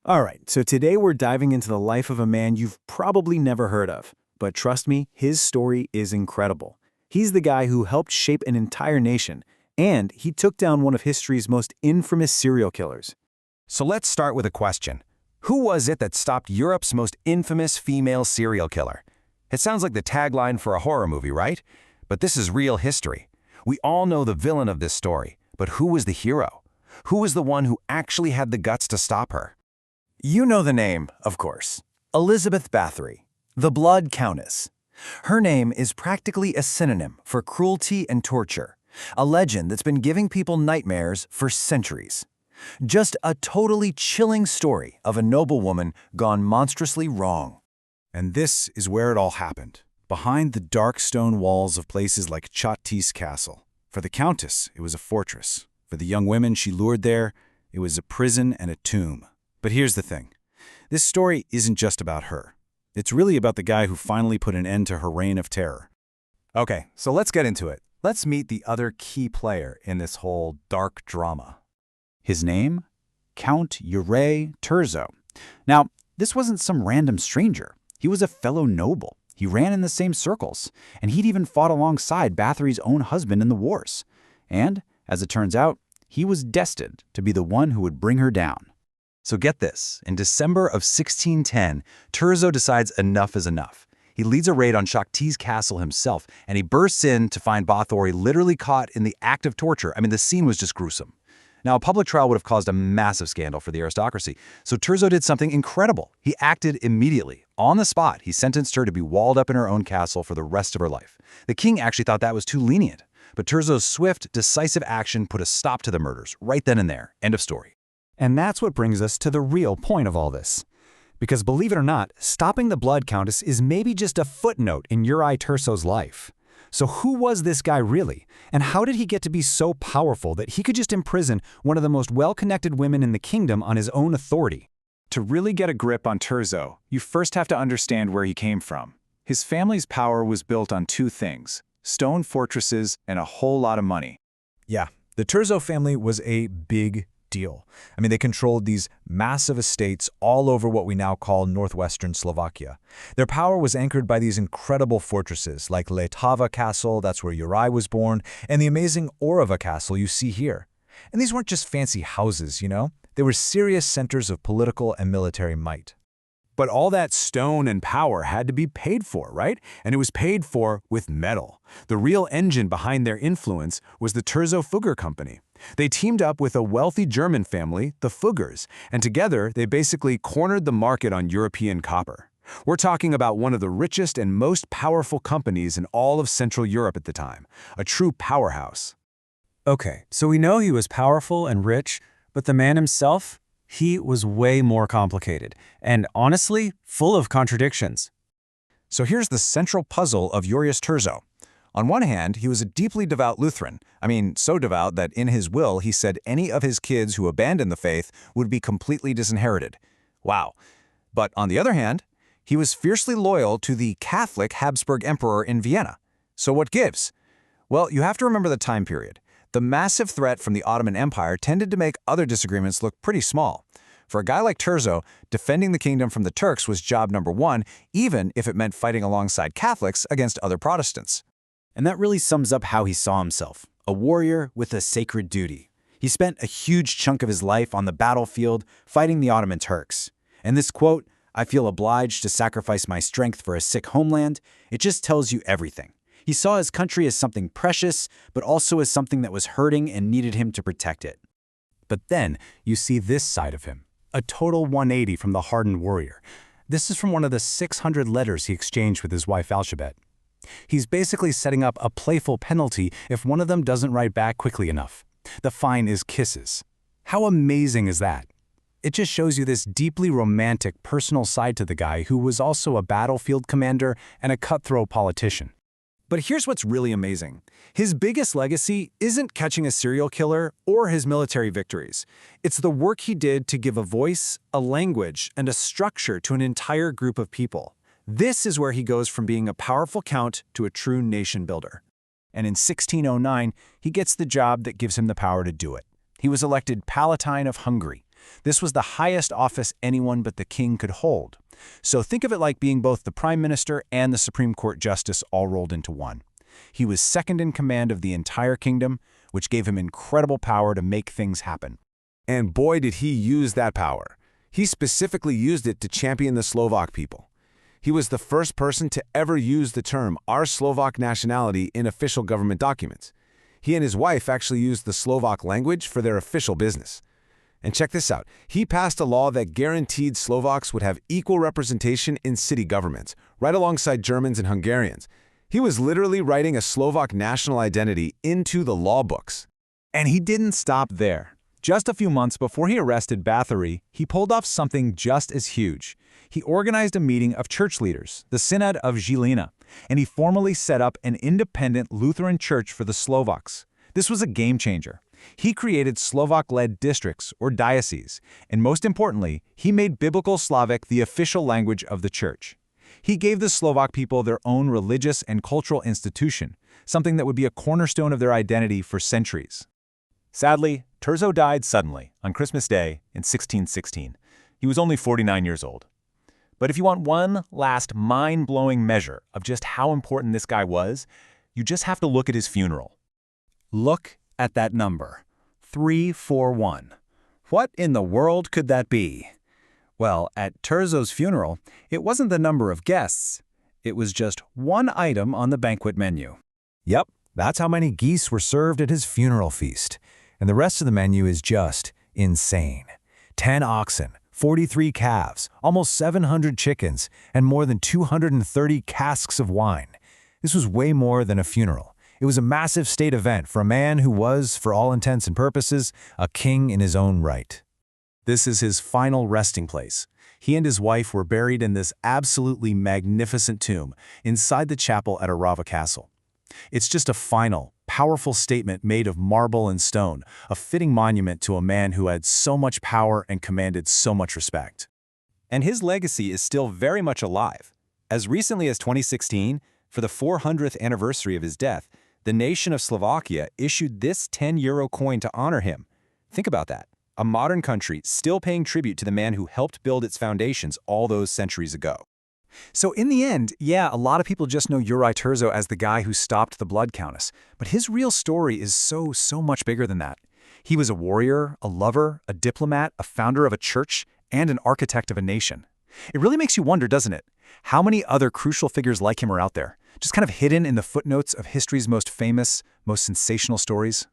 Alright, so today we're diving into the life of a man you've probably never heard of. But trust me, his story is incredible. He's the guy who helped shape an entire nation, and he took down one of history's most infamous serial killers. So let's start with a question. Who was it that stopped Europe's most infamous female serial killer? It sounds like the tagline for a horror movie, right? But this is real history. We all know the villain of this story, but who was the hero? Who was the one who actually had the guts to stop her? You know the name, of course. Elizabeth Báthory, the Blood Countess. Her name is practically a synonym for cruelty and torture, a legend that's been giving people nightmares for centuries. Just a totally chilling story of a noblewoman gone monstrously wrong. And this is where it all happened, behind the dark stone walls of places like Chotti's castle. For the Countess, it was a fortress. For the young women she lured there, it was a prison and a tomb. But here's the thing. This story isn't just about her. It's really about the guy who finally put an end to her reign of terror. Okay, so let's get into it. Let's meet the other key player in this whole dark drama. His name? Count Juraj Turzo. Now, this wasn't some random stranger. He was a fellow noble. He ran in the same circles, and he'd even fought alongside Báthory's own husband in the wars. And, as it turns out, he was destined to be the one who would bring her down. So get this, in December of 1610, Thurzo decides enough is enough. He leads a raid on Chotti's castle himself, and he bursts in to find Báthory literally caught in the act of torture. I mean, the scene was just gruesome. Now, a public trial would have caused a massive scandal for the aristocracy, so Thurzo did something incredible. He acted immediately. On the spot, he sentenced her to be walled up in her own castle for the rest of her life. The king actually thought that was too lenient, but Thurzo's swift, decisive action put a stop to the murders right then and there. End of story. And that's what brings us to the real point of all this. Because believe it or not, stopping the Blood Countess is maybe just a footnote in Juraj Turzo's life. So who was this guy really? And how did he get to be so powerful that he could just imprison one of the most well-connected women in the kingdom on his own authority? To really get a grip on Thurzo, you first have to understand where he came from. His family's power was built on two things: stone fortresses and a whole lot of money. Yeah, the Thurzo family was a big deal. I mean, they controlled these massive estates all over what we now call northwestern Slovakia. Their power was anchored by these incredible fortresses like Letava Castle, that's where Juraj was born, and the amazing Orava Castle you see here. And these weren't just fancy houses, you know? They were serious centers of political and military might. But all that stone and power had to be paid for, right? And it was paid for with metal. The real engine behind their influence was the Thurzo Fugger company. They teamed up with a wealthy German family, the Fuggers, and together they basically cornered the market on European copper. We're talking about one of the richest and most powerful companies in all of Central Europe at the time, a true powerhouse. Okay, so we know he was powerful and rich, but the man himself? He was way more complicated, and honestly, full of contradictions. So here's the central puzzle of Juraj Turzo. On one hand, he was a deeply devout Lutheran. I mean, so devout that in his will he said any of his kids who abandoned the faith would be completely disinherited. Wow. But on the other hand, he was fiercely loyal to the Catholic Habsburg Emperor in Vienna. So what gives? Well, you have to remember the time period. The massive threat from the Ottoman Empire tended to make other disagreements look pretty small. For a guy like Thurzo, defending the kingdom from the Turks was job number one, even if it meant fighting alongside Catholics against other Protestants. And that really sums up how he saw himself, a warrior with a sacred duty. He spent a huge chunk of his life on the battlefield fighting the Ottoman Turks. And this quote, "I feel obliged to sacrifice my strength for a sick homeland," it just tells you everything. He saw his country as something precious, but also as something that was hurting and needed him to protect it. But then you see this side of him, a total 180 from the hardened warrior. This is from one of the 600 letters he exchanged with his wife Alžbeta. He's basically setting up a playful penalty if one of them doesn't write back quickly enough. The fine is kisses. How amazing is that? It just shows you this deeply romantic personal side to the guy who was also a battlefield commander and a cutthroat politician. But here's what's really amazing. His biggest legacy isn't catching a serial killer or his military victories. It's the work he did to give a voice, a language, and a structure to an entire group of people. This is where he goes from being a powerful count to a true nation builder. And in 1609, he gets the job that gives him the power to do it. He was elected Palatine of Hungary, This was the highest office anyone but the king could hold. So think of it like being both the prime minister and the Supreme Court justice all rolled into one. He was second in command of the entire kingdom, which gave him incredible power to make things happen. And boy, did he use that power. He specifically used it to champion the Slovak people. He was the first person to ever use the term "our Slovak nationality" in official government documents. He and his wife actually used the Slovak language for their official business. And check this out. He passed a law that guaranteed Slovaks would have equal representation in city governments, right alongside Germans and Hungarians. He was literally writing a Slovak national identity into the law books. And he didn't stop there. Just a few months before he arrested Báthory, he pulled off something just as huge. He organized a meeting of church leaders, the Synod of Žilina, and he formally set up an independent Lutheran church for the Slovaks. This was a game changer. He created Slovak-led districts, or dioceses, and most importantly, he made Biblical Slavic the official language of the church. He gave the Slovak people their own religious and cultural institution, something that would be a cornerstone of their identity for centuries. Sadly, Thurzo died suddenly on Christmas Day in 1616. He was only 49 years old. But if you want one last mind-blowing measure of just how important this guy was, you just have to look at his funeral. Look at that number, 341. What in the world could that be? Well, at Thurzo's funeral, it wasn't the number of guests. It was just one item on the banquet menu. Yep, that's how many geese were served at his funeral feast. And the rest of the menu is just insane. 10 oxen, 43 calves, almost 700 chickens, and more than 230 casks of wine. This was way more than a funeral. It was a massive state event for a man who was, for all intents and purposes, a king in his own right. This is his final resting place. He and his wife were buried in this absolutely magnificent tomb inside the chapel at Orava Castle. It's just a final, powerful statement made of marble and stone, a fitting monument to a man who had so much power and commanded so much respect. And his legacy is still very much alive. As recently as 2016, for the 400th anniversary of his death, the nation of Slovakia issued this 10-euro coin to honor him. Think about that. A modern country still paying tribute to the man who helped build its foundations all those centuries ago. So in the end, yeah, a lot of people just know Juraj Turzo as the guy who stopped the blood countess. But his real story is so much bigger than that. He was a warrior, a lover, a diplomat, a founder of a church, and an architect of a nation. It really makes you wonder, doesn't it? How many other crucial figures like him are out there, just kind of hidden in the footnotes of history's most famous, most sensational stories?